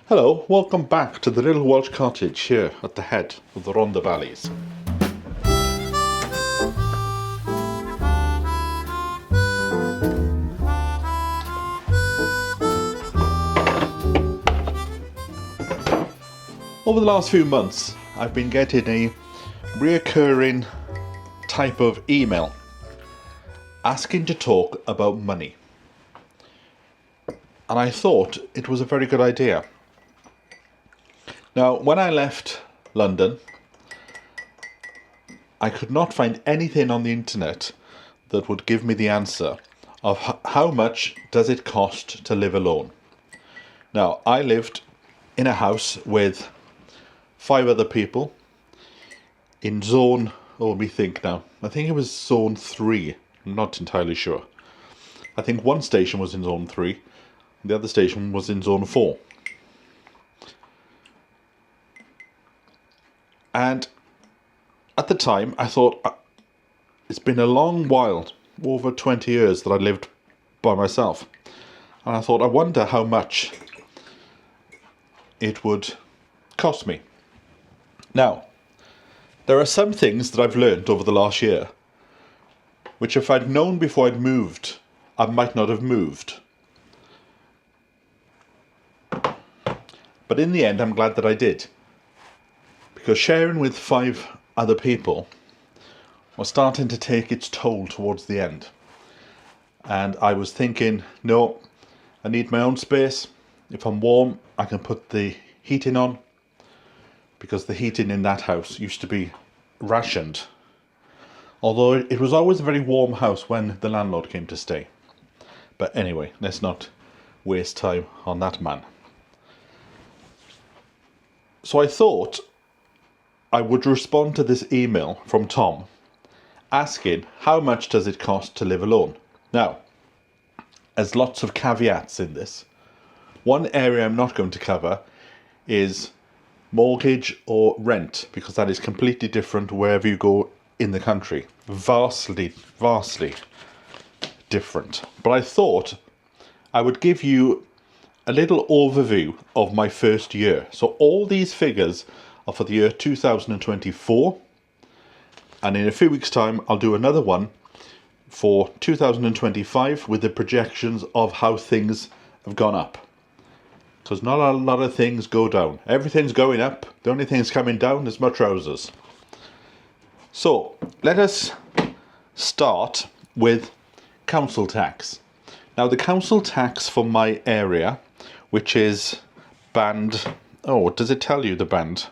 Hello, welcome back to the little Welsh cottage here at the head of the Rhondda Valleys. Over the last few months, I've been getting a reoccurring type of email asking to talk about money. And I thought it was a very good idea. Now, when I left London, I could not find anything on the internet that would give me the answer of how much does it cost to live alone. Now, I lived in a house with 5 other people in zone, let me think now, I think it was zone 3, I'm not entirely sure. I think one station was in zone 3, the other station was in zone 4. And at the time, I thought, it's been a long while, over 20 years that I lived by myself. And I thought, I wonder how much it would cost me. Now, there are some things that I've learned over the last year, which if I'd known before I'd moved, I might not have moved. But in the end, I'm glad that I did. Because sharing with 5 other people was starting to take its toll towards the end. And I was thinking, no, I need my own space. If I'm warm, I can put the heating on. Because the heating in that house used to be rationed. Although it was always a very warm house when the landlord came to stay. But anyway, let's not waste time on that man. So I thought I would respond to this email from Tom asking how much does it cost to live alone. Now, there's lots of caveats in this. One area I'm not going to cover is mortgage or rent, because that is completely different wherever you go in the country. Vastly different. But I thought I would give you a little overview of my first year. So all these figures are for the year 2024, and in a few weeks time I'll do another one for 2025 with the projections of how things have gone up, because not a lot of things go down. Everything's going up, the only thing that's coming down is my trousers. So let us start with council tax. Now the council tax for my area, which is band, oh, does it tell you the band?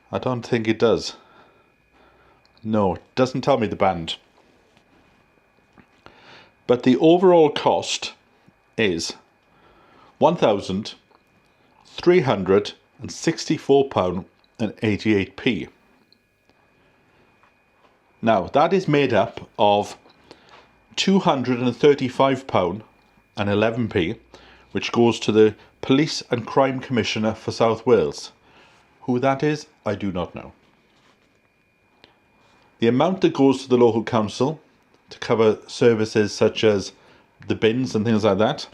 I don't think it does. No, it doesn't tell me the band. But the overall cost is £1,364.88. Now that is made up of £235.11, which goes to the Police and Crime Commissioner for South Wales. Who that is, I do not know. The amount that goes to the local council to cover services such as the bins and things like that,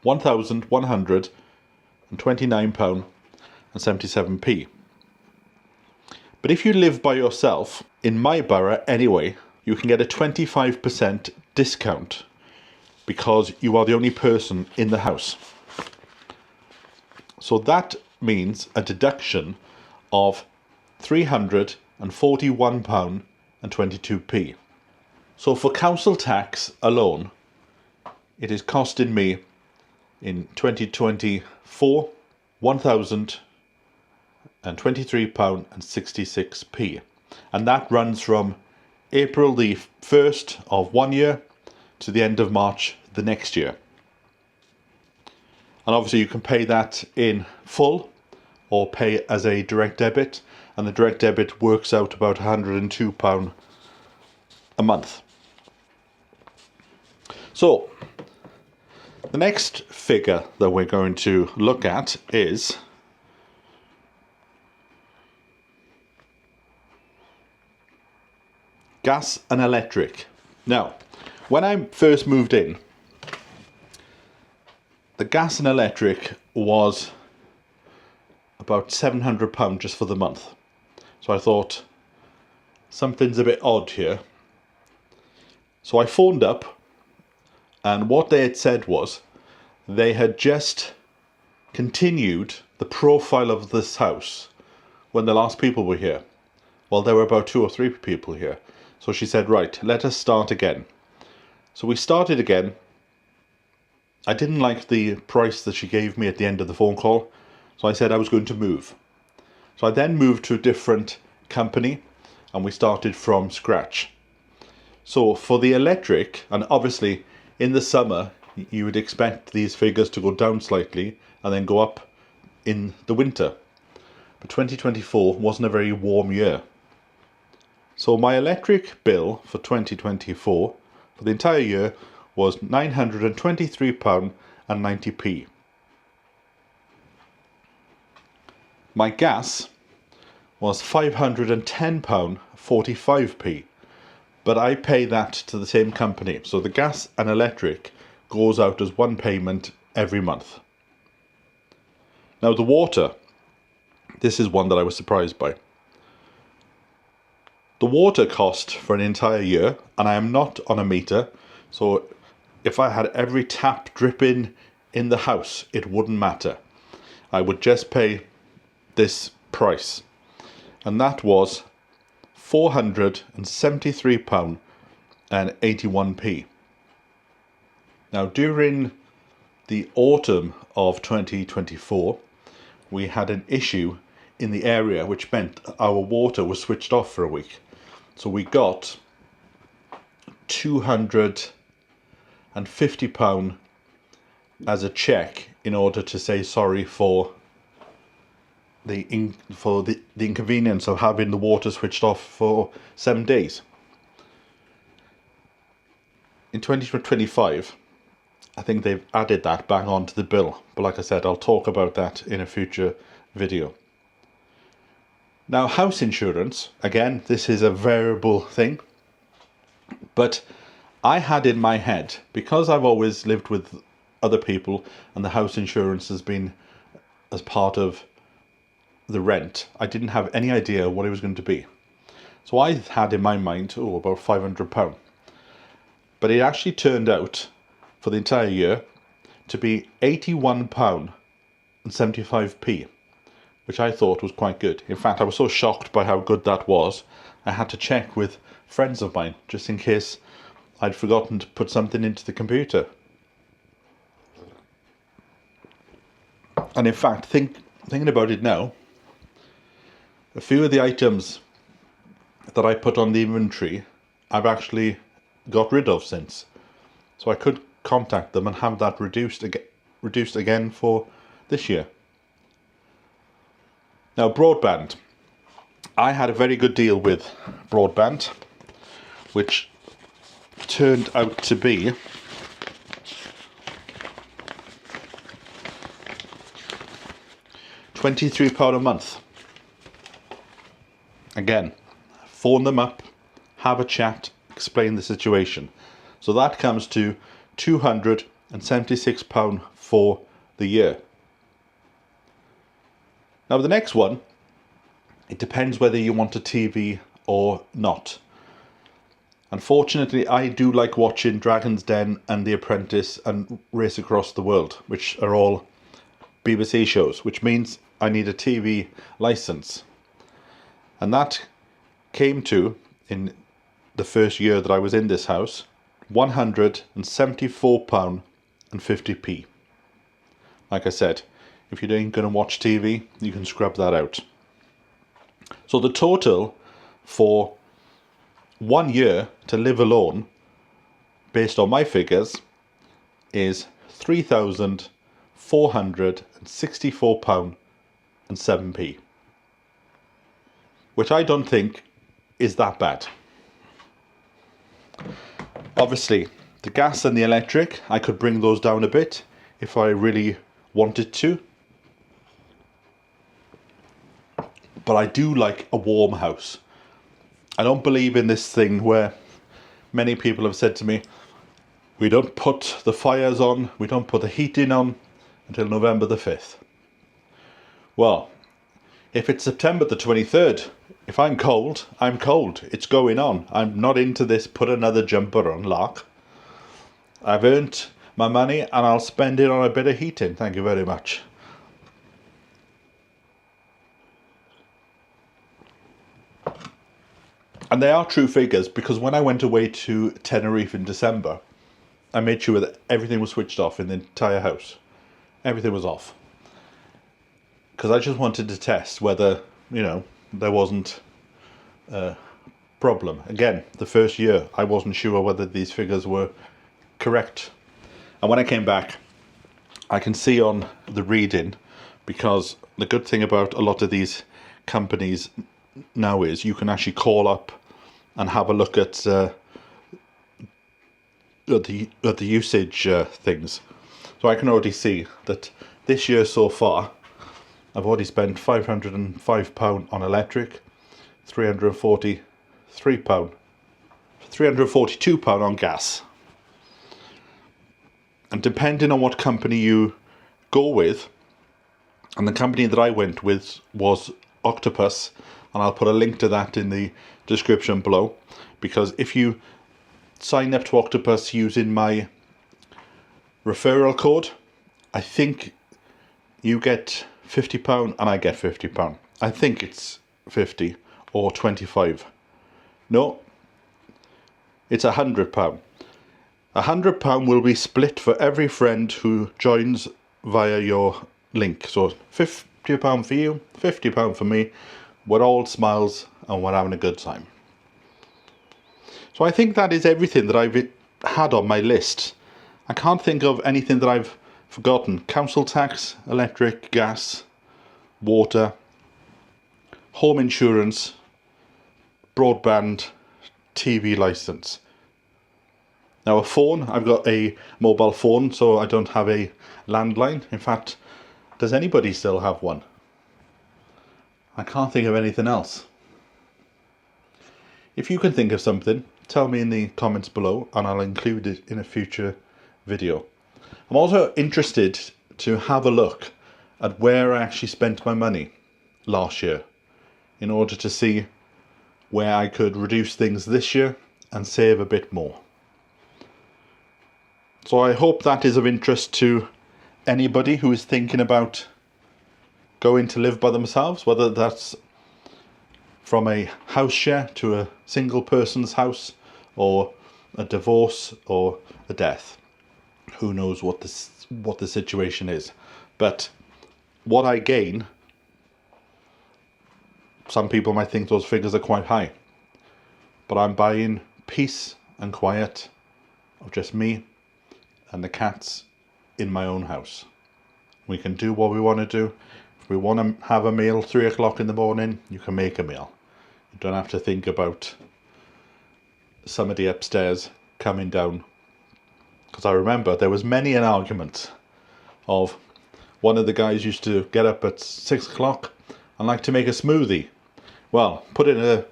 £1,129.77. But if you live by yourself, in my borough anyway, you can get a 25% discount because you are the only person in the house. So that means a deduction of £341.22. So for council tax alone, it is costing me in 2024 £1,023.66, and that runs from April the 1st of one year to the end of March the next year. And obviously you can pay that in full or pay as a direct debit, and the direct debit works out about £102 a month. So the next figure that we're going to look at is gas and electric. Now, when I first moved in, the gas and electric was about £700 just for the month. So I thought, something's a bit odd here. So I phoned up, and what they had said was they had just continued the profile of this house when the last people were here. Well, there were about 2 or 3 people here. So she said, right, let us start again. So we started again. I didn't like the price that she gave me at the end of the phone call, so I said I was going to move. So I then moved to a different company, and we started from scratch. So for the electric, and obviously in the summer, you would expect these figures to go down slightly and then go up in the winter. But 2024 wasn't a very warm year. So my electric bill for 2024 for the entire year was £923.90. My gas was £510.45, but I pay that to the same company. So the gas and electric goes out as one payment every month. Now the water, this is one that I was surprised by. The water cost for an entire year, and I am not on a meter, so if I had every tap dripping in the house, it wouldn't matter. I would just pay this price, and that was £473.81. Now during the autumn of 2024, we had an issue in the area which meant our water was switched off for a week. So we got £250 as a check in order to say sorry for the inconvenience of having the water switched off for 7 days. In 2025, I think they've added that back onto the bill, but like I said, I'll talk about that in a future video. Now, house insurance, again, this is a variable thing, but I had in my head, because I've always lived with other people and the house insurance has been as part of the rent, I didn't have any idea what it was going to be. So I had in my mind, about £500. But it actually turned out for the entire year to be £81.75, which I thought was quite good. In fact, I was so shocked by how good that was, I had to check with friends of mine just in case I'd forgotten to put something into the computer. And in fact, thinking about it now, a few of the items that I put on the inventory, I've actually got rid of since. So I could contact them and have that reduced again for this year. Now, broadband. I had a very good deal with broadband, which turned out to be £23 a month. Again, phone them up, have a chat, explain the situation. So that comes to £276 for the year. Now the next one, it depends whether you want a TV or not. Unfortunately, I do like watching Dragon's Den and The Apprentice and Race Across the World, which are all BBC shows, which means I need a TV license. And that came to, in the first year that I was in this house, £174.50. Like I said, if you ain't going to watch TV, you can scrub that out. So the total for 1 year to live alone, based on my figures, is £3,464.07, which I don't think is that bad. Obviously, the gas and the electric, I could bring those down a bit if I really wanted to. But I do like a warm house. I don't believe in this thing where many people have said to me, we don't put the fires on, we don't put the heating on, until November the 5th. Well, if it's September the 23rd, if I'm cold, I'm cold. It's going on. I'm not into this put another jumper on lark. I've earned my money and I'll spend it on a bit of heating. Thank you very much. And they are true figures, because when I went away to Tenerife in December, I made sure that everything was switched off in the entire house. Everything was off. Because I just wanted to test whether, there wasn't a problem. Again, the first year, I wasn't sure whether these figures were correct. And when I came back, I can see on the reading, because the good thing about a lot of these companies now is you can actually call up and have a look at the usage things. So I can already see that this year so far, I've already spent £505 on electric, £342 on gas. And depending on what company you go with, and the company that I went with was Octopus, and I'll put a link to that in the description below, because if you sign up to Octopus using my referral code, I think you get £50 and I get £50. I think it's 50 or 25. No, it's £100. £100 will be split for every friend who joins via your link. So £50 for you, £50 for me. We're all smiles and we're having a good time. So I think that is everything that I've had on my list. I can't think of anything that I've forgotten. Council tax, electric, gas, water, home insurance, broadband, TV license. Now a phone, I've got a mobile phone, so I don't have a landline. In fact, does anybody still have one? I can't think of anything else. If you can think of something, tell me in the comments below and I'll include it in a future video. I'm also interested to have a look at where I actually spent my money last year, in order to see where I could reduce things this year and save a bit more. So I hope that is of interest to anybody who is thinking about going to live by themselves, whether that's from a house share to a single person's house, or a divorce, or a death. Who knows what the situation is. But what I gain, some people might think those figures are quite high, but I'm buying peace and quiet of just me and the cats in my own house. We can do what we want to do. If we want to have a meal 3 o'clock in the morning, you can make a meal. You don't have to think about somebody upstairs coming down. Because I remember there was many an argument of one of the guys used to get up at 6 o'clock and like to make a smoothie. Well, put in a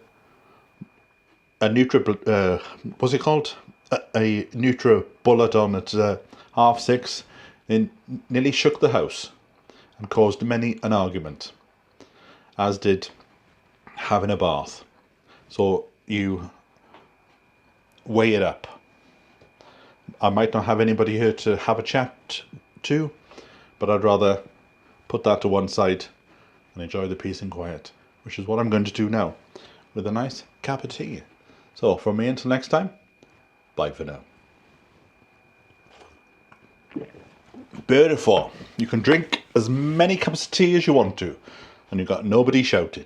what's it called? A NutriBullet on at 6:30, and nearly shook the house and caused many an argument, as did having a bath. So you weigh it up. I might not have anybody here to have a chat to, but I'd rather put that to one side and enjoy the peace and quiet, which is what I'm going to do now with a nice cup of tea. So from me until next time, bye for now. Beautiful. You can drink as many cups of tea as you want to, and you've got nobody shouting.